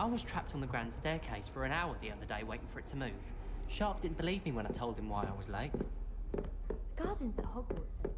I was trapped on the grand staircase for an hour the other day waiting for it to move. Sharp didn't believe me when I told him why I was late. The gardens at Hogwarts.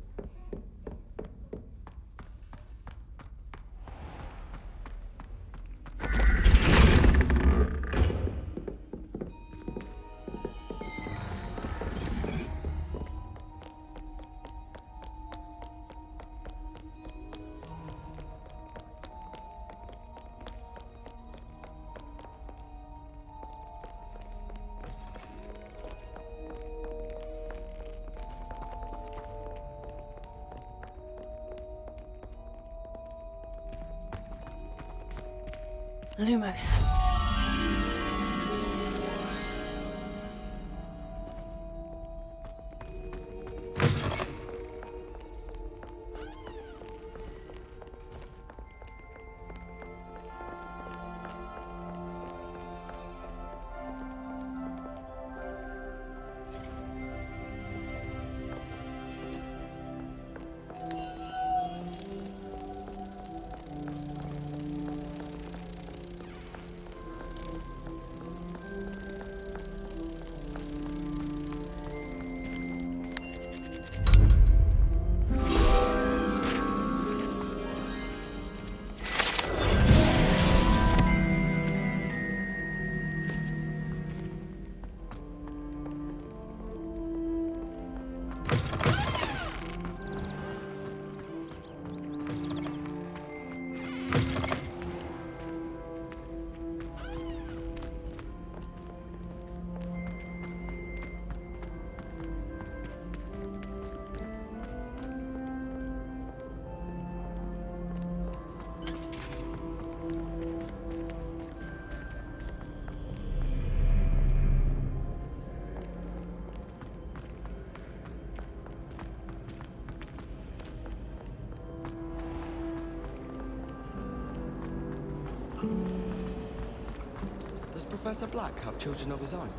Lumos. Does Professor Black have children of his own?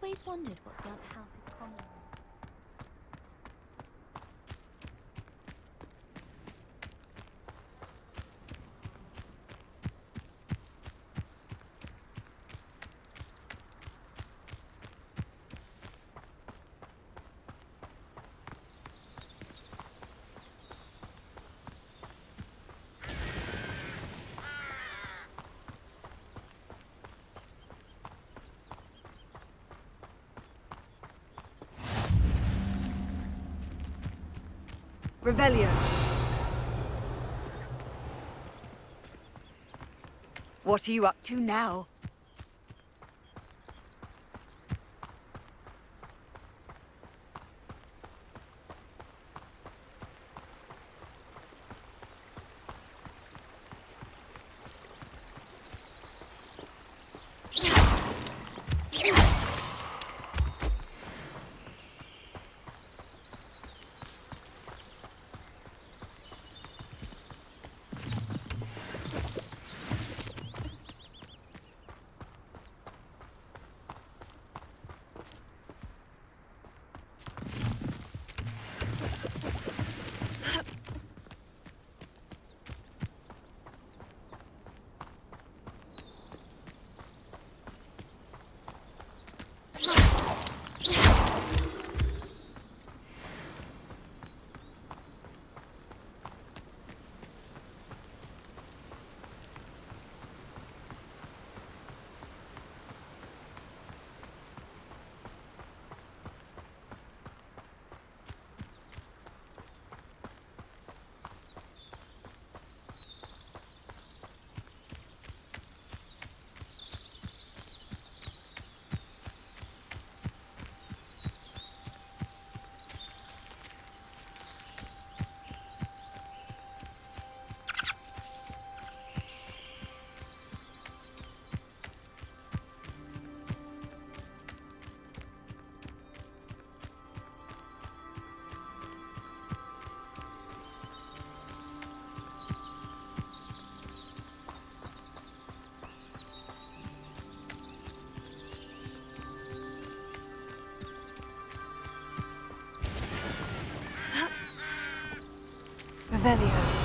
Always wondered what the other house is common. Revelio. What are you up to now? Revelio.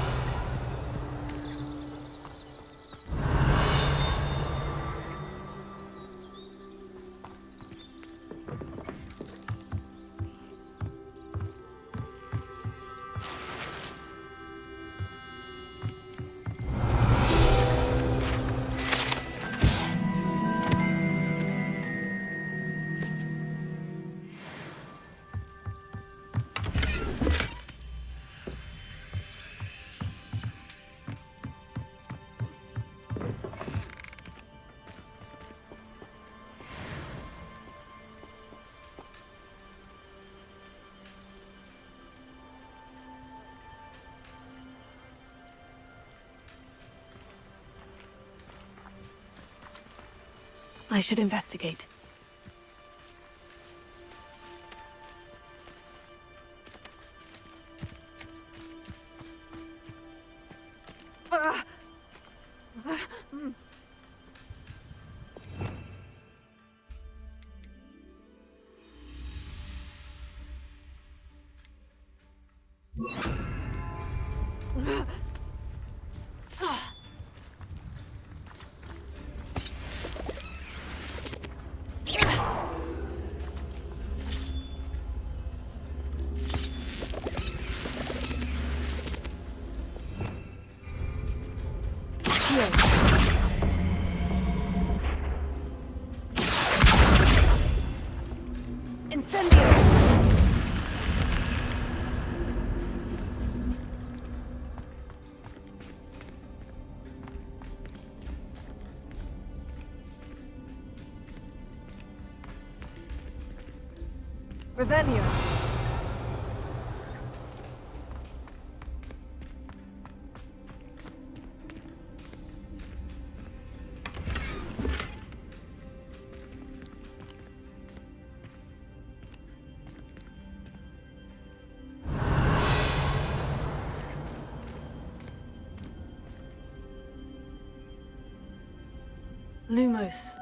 I should investigate. Incendio! Revelio. Lumos.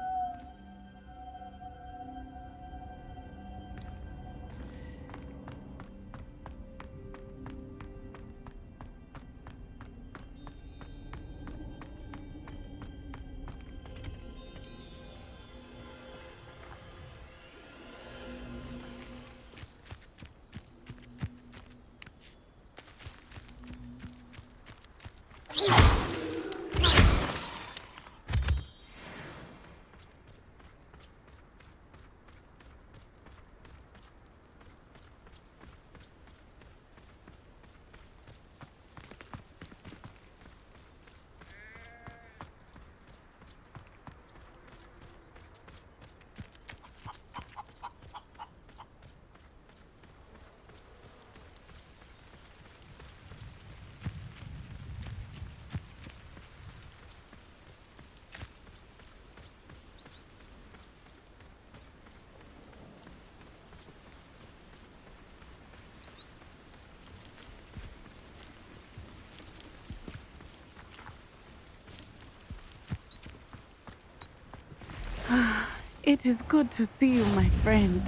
It is good to see you, my friend.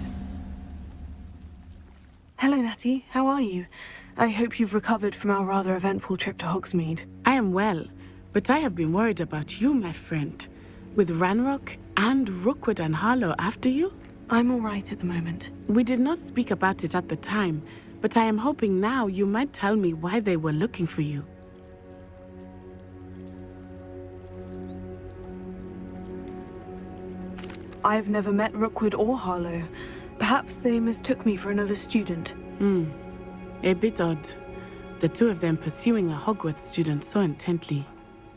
Hello, Natty. How are you? I hope you've recovered from our rather eventful trip to Hogsmeade. I am well, but I have been worried about you, my friend. With Ranrock and Rookwood and Harlow after you? I'm all right at the moment. We did not speak about it at the time, but I am hoping now you might tell me why they were looking for you. I've never met Rookwood or Harlow. Perhaps they mistook me for another student. A bit odd. The two of them pursuing a Hogwarts student so intently.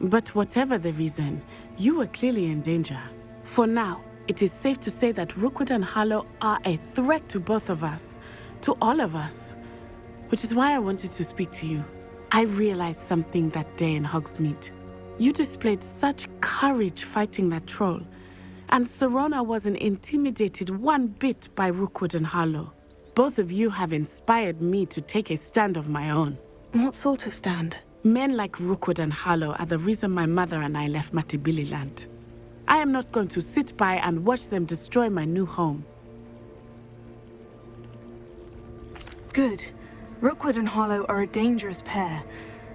But whatever the reason, you were clearly in danger. For now, it is safe to say that Rookwood and Harlow are a threat to both of us, to all of us. Which is why I wanted to speak to you. I realized something that day in Hogsmeade. You displayed such courage fighting that troll. And Serona wasn't intimidated one bit by Rookwood and Harlow. Both of you have inspired me to take a stand of my own. What sort of stand? Men like Rookwood and Harlow are the reason my mother and I left Matibili land. I am not going to sit by and watch them destroy my new home. Good. Rookwood and Harlow are a dangerous pair,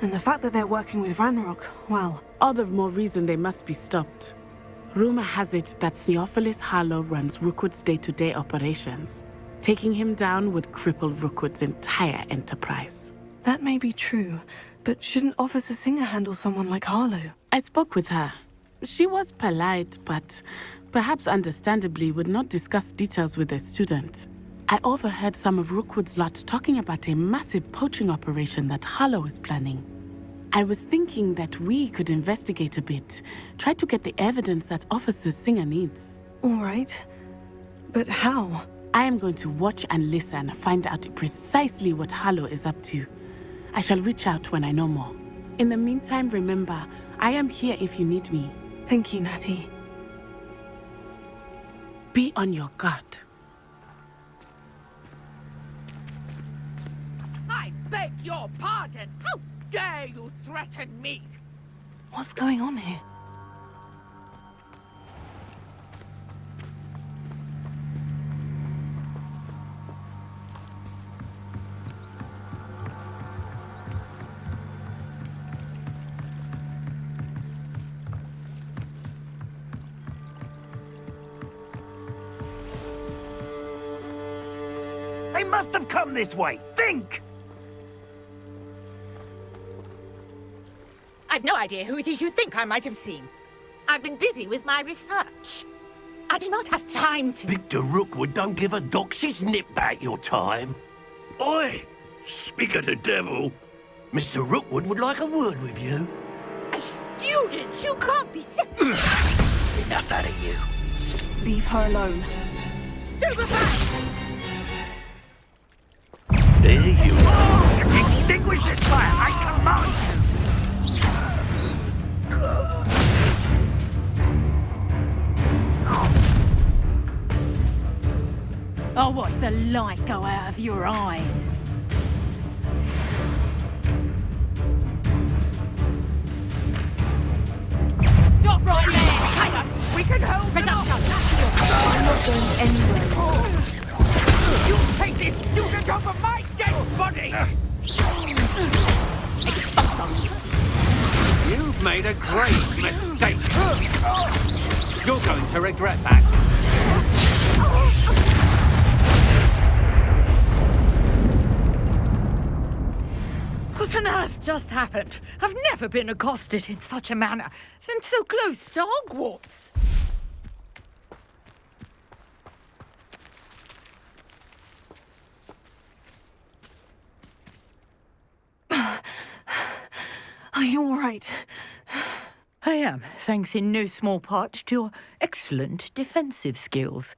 and the fact that they're working with Ranrock, well... All the more reason they must be stopped. Rumor has it that Theophilus Harlow runs Rookwood's day-to-day operations. Taking him down would cripple Rookwood's entire enterprise. That may be true, but shouldn't Officer Singer handle someone like Harlow? I spoke with her. She was polite, but perhaps understandably would not discuss details with a student. I overheard some of Rookwood's lot talking about a massive poaching operation that Harlow is planning. I was thinking that we could investigate a bit, try to get the evidence that Officer Singer needs. All right. But how? I am going to watch and listen, find out precisely what Harlow is up to. I shall reach out when I know more. In the meantime, remember, I am here if you need me. Thank you, Natty. Be on your guard. I beg your pardon! How dare you threaten me? What's going on here? They must have come this way. Think! I've no idea who it is you think I might have seen. I've been busy with my research. I do not have time to... Victor Rookwood don't give a doxy's nip back your time. Oi! Speak of the devil. Mr. Rookwood would like a word with you. A student? You can't be serious. Enough out of you. Leave her alone. Stupefy! There you are. Extinguish this fire, I command you. I'll watch the light go out of your eyes. Stop right there! Hang on! We can hold them off! I'm not going anywhere. You take this student off of my dead body! You've made a great mistake. You're going to regret that. What on earth just happened? I've never been accosted in such a manner, and so close to Hogwarts. Are you all right? I am, thanks in no small part to your excellent defensive skills.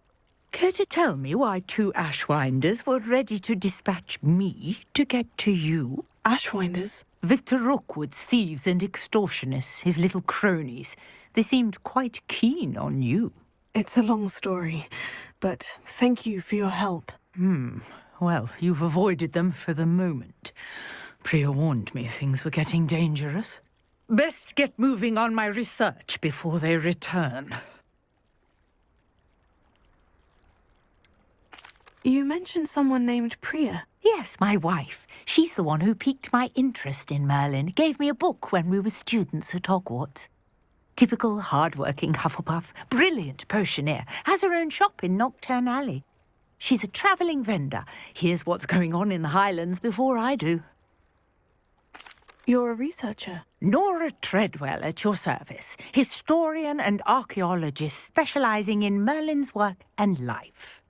Care to tell me why two Ashwinders were ready to dispatch me to get to you? Ashwinders? Victor Rookwood's thieves and extortionists, his little cronies. They seemed quite keen on you. It's a long story, but thank you for your help. Well, you've avoided them for the moment. Priya warned me things were getting dangerous. Best get moving on my research before they return. You mentioned someone named Priya. Yes, my wife. She's the one who piqued my interest in Merlin. Gave me a book when we were students at Hogwarts. Typical hard-working Hufflepuff, brilliant potioneer, has her own shop in Nocturne Alley. She's a travelling vendor. Hears what's going on in the Highlands before I do. You're a researcher. Nora Treadwell at your service, historian and archaeologist specialising in Merlin's work and life.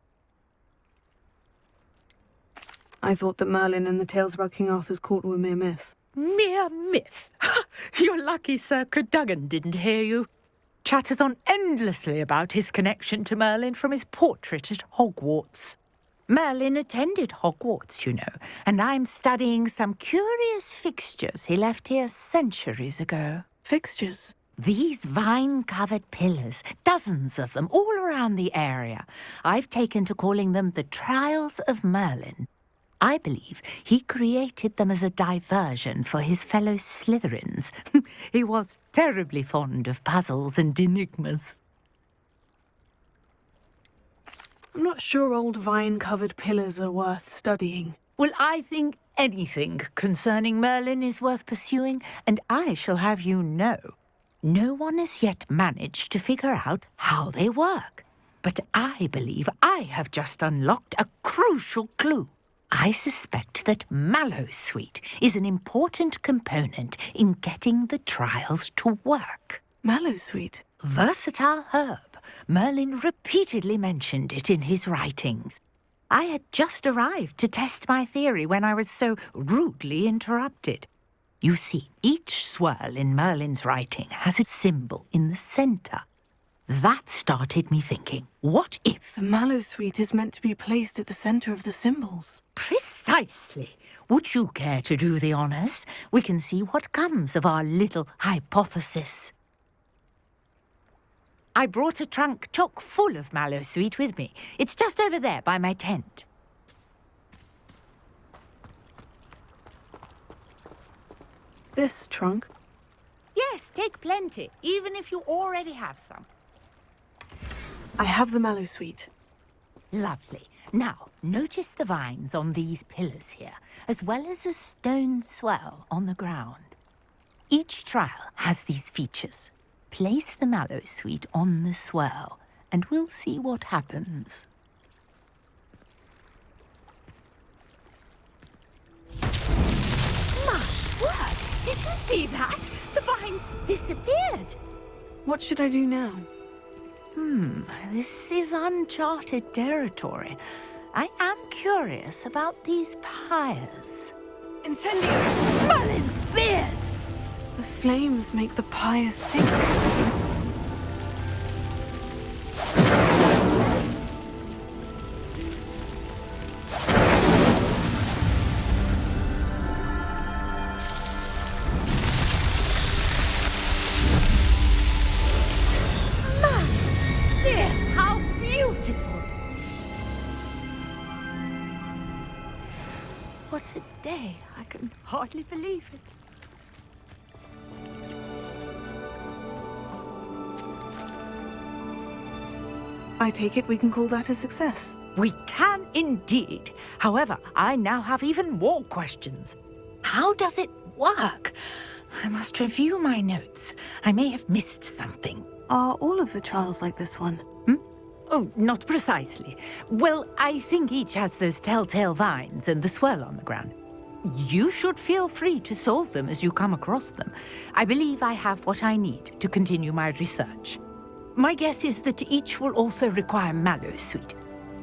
I thought that Merlin and the tales about King Arthur's court were mere myth. Mere myth? You're lucky Sir Cadogan didn't hear you. Chatters on endlessly about his connection to Merlin from his portrait at Hogwarts. Merlin attended Hogwarts, you know, and I'm studying some curious fixtures he left here centuries ago. Fixtures? These vine-covered pillars, dozens of them, all around the area. I've taken to calling them the Trials of Merlin. I believe he created them as a diversion for his fellow Slytherins. He was terribly fond of puzzles and enigmas. I'm not sure old vine-covered pillars are worth studying. Well, I think anything concerning Merlin is worth pursuing, and I shall have you know, no one has yet managed to figure out how they work. But I believe I have just unlocked a crucial clue. I suspect that mallowsweet is an important component in getting the trials to work. Mallowsweet? Versatile herb. Merlin repeatedly mentioned it in his writings. I had just arrived to test my theory when I was so rudely interrupted. You see, each swirl in Merlin's writing has a symbol in the centre. That started me thinking, what if... The mallowsweet is meant to be placed at the centre of the symbols. Precisely. Would you care to do the honours? We can see what comes of our little hypothesis. I brought a trunk chock full of mallowsweet with me. It's just over there by my tent. This trunk? Yes, take plenty, even if you already have some. I have the mallowsweet. Lovely. Now, notice the vines on these pillars here, as well as a stone swell on the ground. Each trial has these features. Place the mallowsweet on the swirl, and we'll see what happens. My word! Did you see that? The vines disappeared. What should I do now? This is uncharted territory. I am curious about these pyres. Incendio! Merlin's beard! The flames make the pyre sink. How beautiful! What a day! I can hardly believe it. I take it we can call that a success. We can indeed. However, I now have even more questions. How does it work? I must review my notes. I may have missed something. Are all of the trials like this one? Oh, not precisely. Well, I think each has those telltale vines and the swirl on the ground. You should feel free to solve them as you come across them. I believe I have what I need to continue my research. My guess is that each will also require mallowsweet,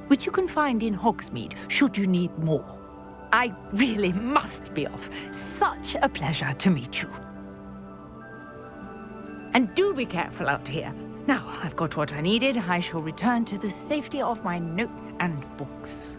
which you can find in Hogsmeade should you need more. I really must be off. Such a pleasure to meet you. And do be careful out here. Now I've got what I needed, I shall return to the safety of my notes and books.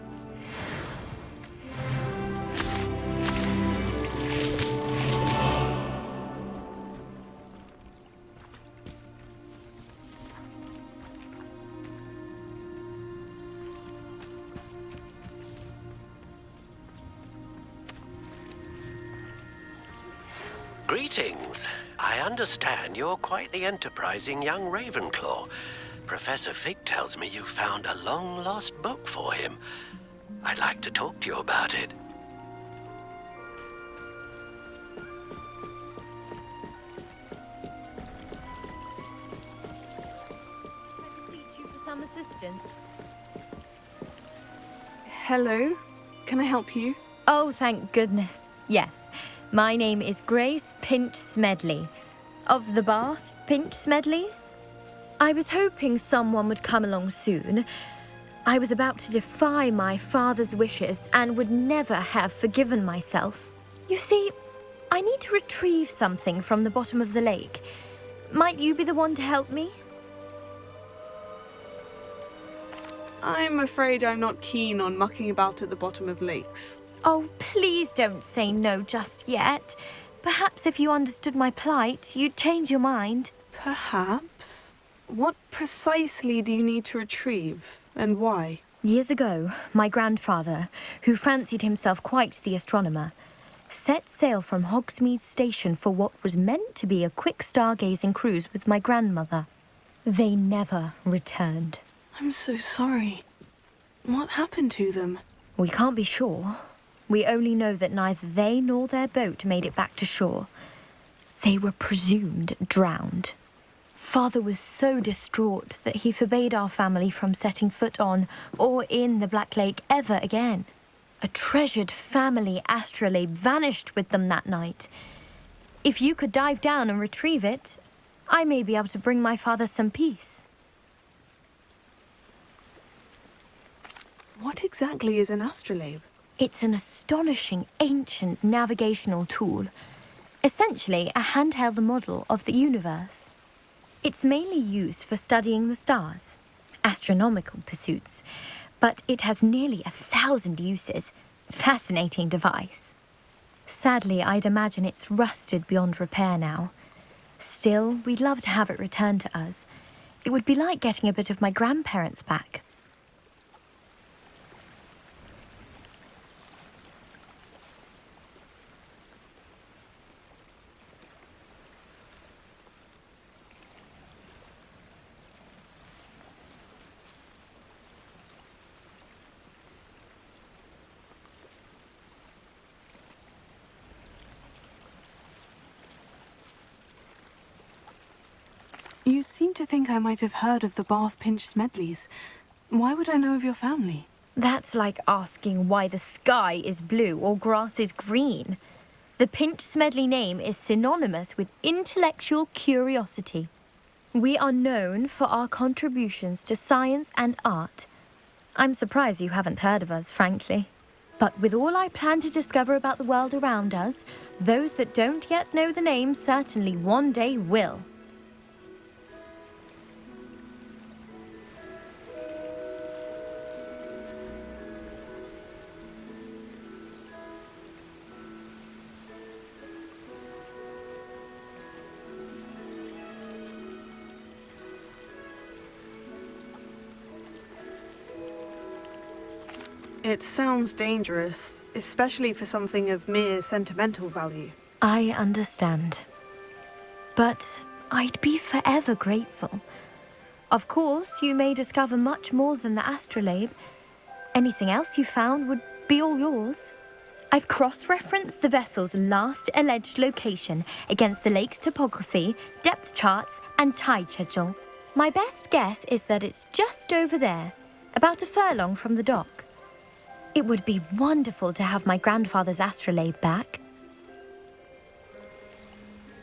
Greetings. I understand you're quite the enterprising young Ravenclaw. Professor Fig tells me you found a long-lost book for him. I'd like to talk to you about it. I beseech you for some assistance. Hello? Can I help you? Oh, thank goodness. Yes. My name is Grace Pinch Smedley, of the Bath Pinch Smedleys. I was hoping someone would come along soon. I was about to defy my father's wishes and would never have forgiven myself. You see, I need to retrieve something from the bottom of the lake. Might you be the one to help me? I'm afraid I'm not keen on mucking about at the bottom of lakes. Oh, please don't say no just yet. Perhaps if you understood my plight, you'd change your mind. Perhaps. What precisely do you need to retrieve, and why? Years ago, my grandfather, who fancied himself quite the astronomer, set sail from Hogsmeade Station for what was meant to be a quick stargazing cruise with my grandmother. They never returned. I'm so sorry. What happened to them? We can't be sure. We only know that neither they nor their boat made it back to shore. They were presumed drowned. Father was so distraught that he forbade our family from setting foot on or in the Black Lake ever again. A treasured family astrolabe vanished with them that night. If you could dive down and retrieve it, I may be able to bring my father some peace. What exactly is an astrolabe? It's an astonishing ancient navigational tool, essentially a handheld model of the universe. It's mainly used for studying the stars, astronomical pursuits, but it has nearly 1,000 uses. Fascinating device. Sadly, I'd imagine it's rusted beyond repair now. Still, we'd love to have it returned to us. It would be like getting a bit of my grandparents back. You seem to think I might have heard of the Bath Pinch Smedleys. Why would I know of your family? That's like asking why the sky is blue or grass is green. The Pinch Smedley name is synonymous with intellectual curiosity. We are known for our contributions to science and art. I'm surprised you haven't heard of us, frankly. But with all I plan to discover about the world around us, those that don't yet know the name certainly one day will. It sounds dangerous, especially for something of mere sentimental value. I understand. But I'd be forever grateful. Of course, you may discover much more than the astrolabe. Anything else you found would be all yours. I've cross-referenced the vessel's last alleged location against the lake's topography, depth charts, and tide schedule. My best guess is that it's just over there, about a furlong from the dock. It would be wonderful to have my grandfather's astrolabe back.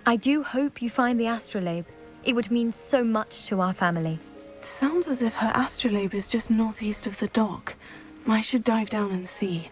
I do hope you find the astrolabe. It would mean so much to our family. It sounds as if her astrolabe is just northeast of the dock. I should dive down and see.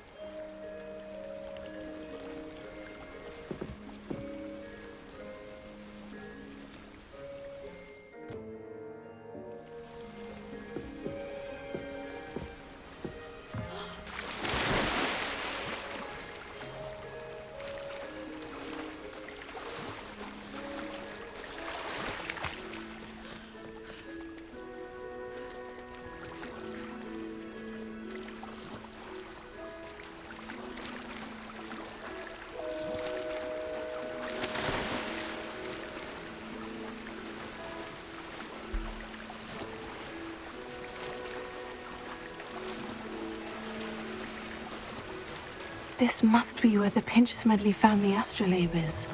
This must be where the Pinch Smedley family astrolabe is.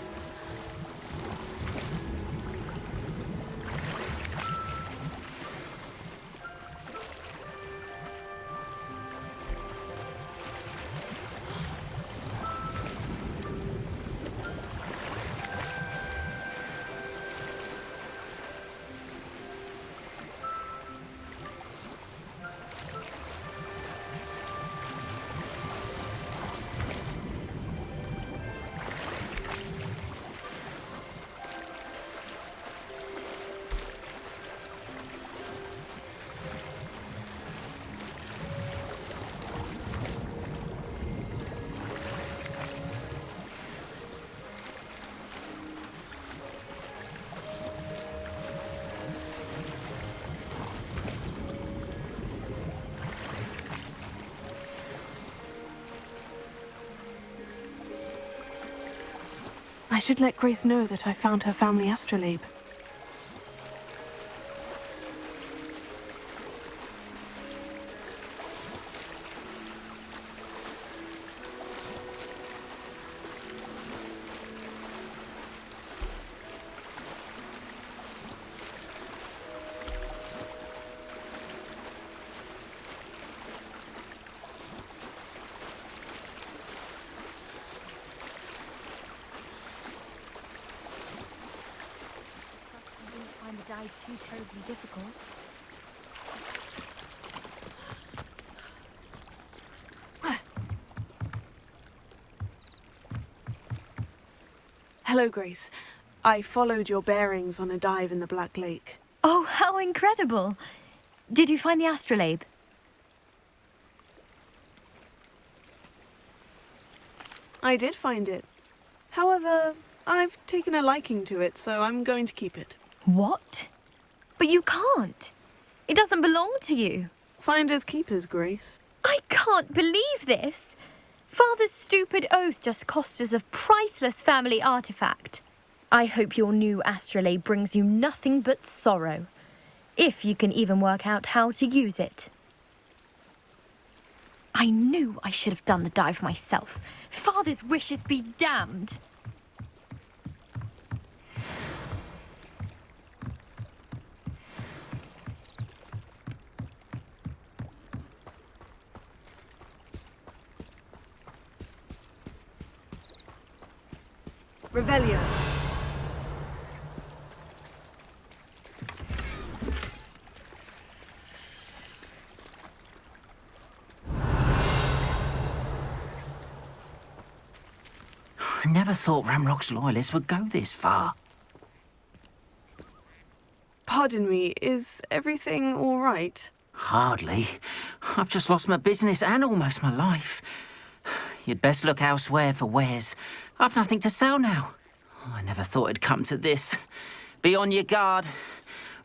I should let Grace know that I found her family astrolabe. dive too terribly difficult. Hello, Grace. I followed your bearings on a dive in the Black Lake. Oh, how incredible! Did you find the astrolabe? I did find it. However, I've taken a liking to it, so I'm going to keep it. What? But you can't. It doesn't belong to you. Finders keepers, Grace. I can't believe this. Father's stupid oath just cost us a priceless family artifact. I hope your new astrolabe brings you nothing but sorrow. If you can even work out how to use it. I knew I should have done the dive myself. Father's wishes be damned. Revelio. I never thought Ramrock's loyalists would go this far. Pardon me, is everything all right? Hardly. I've just lost my business and almost my life. You'd best look elsewhere for wares. I've nothing to sell now. I never thought it'd come to this. Be on your guard.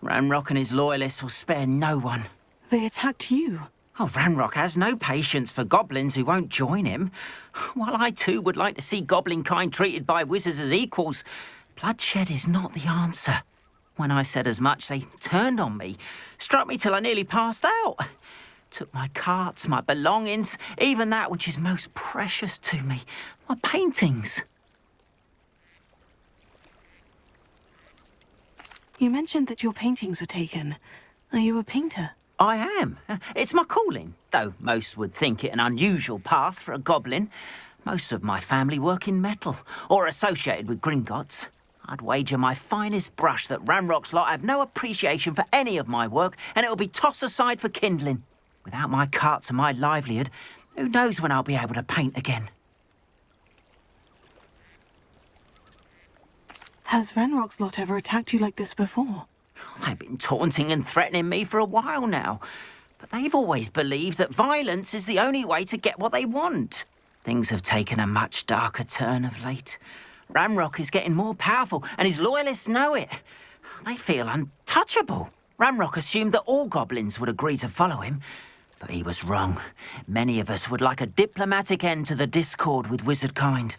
Ranrock and his loyalists will spare no one. They attacked you. Oh, Ranrock has no patience for goblins who won't join him. While I too would like to see goblin kind treated by wizards as equals, bloodshed is not the answer. When I said as much, they turned on me, struck me till I nearly passed out. Took my carts, my belongings, even that which is most precious to me, my paintings. You mentioned that your paintings were taken. Are you a painter? I am. It's my calling, though most would think it an unusual path for a goblin. Most of my family work in metal, or associated with Gringotts. I'd wager my finest brush that Ranrock's lot have no appreciation for any of my work, and it'll be tossed aside for kindling. Without my carts and my livelihood, who knows when I'll be able to paint again? Has Ranrock's lot ever attacked you like this before? They've been taunting and threatening me for a while now. But they've always believed that violence is the only way to get what they want. Things have taken a much darker turn of late. Ranrock is getting more powerful, and his loyalists know it. They feel untouchable. Ranrock assumed that all goblins would agree to follow him, but he was wrong. Many of us would like a diplomatic end to the discord with wizard kind.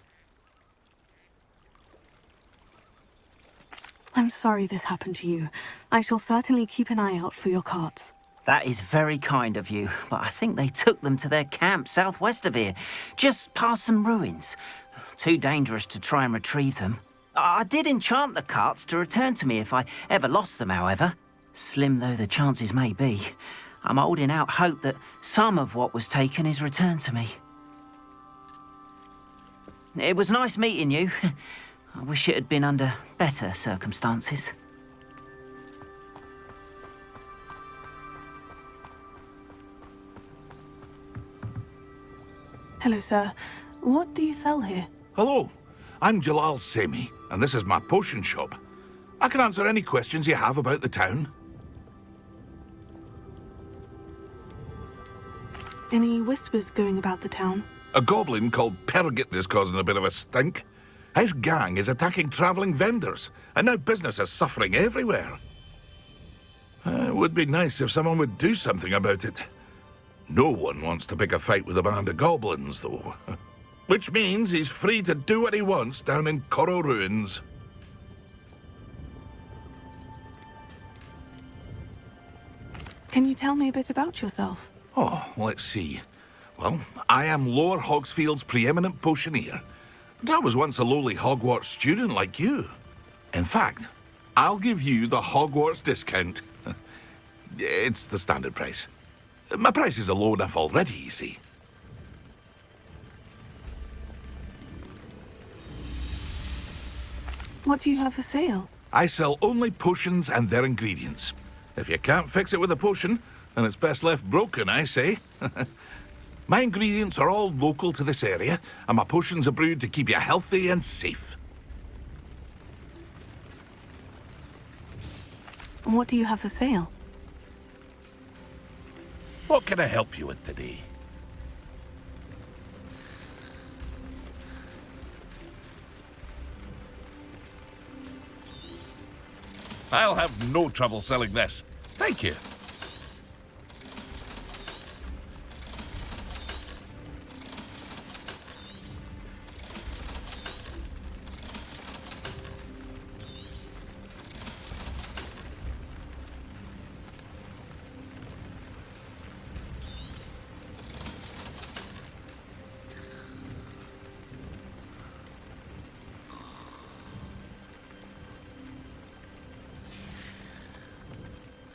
I'm sorry this happened to you. I shall certainly keep an eye out for your carts. That is very kind of you, but I think they took them to their camp southwest of here, just past some ruins. Too dangerous to try and retrieve them. I did enchant the carts to return to me if I ever lost them, however. Slim though the chances may be, I'm holding out hope that some of what was taken is returned to me. It was nice meeting you. I wish it had been under better circumstances. Hello, sir. What do you sell here? Hello, I'm Jalal Semi, and this is my potion shop. I can answer any questions you have about the town. Any whispers going about the town? A goblin called Pergit is causing a bit of a stink. His gang is attacking travelling vendors, and now business is suffering everywhere. It would be nice if someone would do something about it. No one wants to pick a fight with a band of goblins, though. Which means he's free to do what he wants down in Coral Ruins. Can you tell me a bit about yourself? Oh, let's see. Well, I am Lower Hogsfield's preeminent potioneer. But I was once a lowly Hogwarts student like you. In fact, I'll give you the Hogwarts discount. It's the standard price. My prices are low enough already, you see. What do you have for sale? I sell only potions and their ingredients. If you can't fix it with a potion, then it's best left broken, I say. My ingredients are all local to this area, and my potions are brewed to keep you healthy and safe. What do you have for sale? What can I help you with today? I'll have no trouble selling this. Thank you.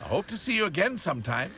I hope to see you again sometime.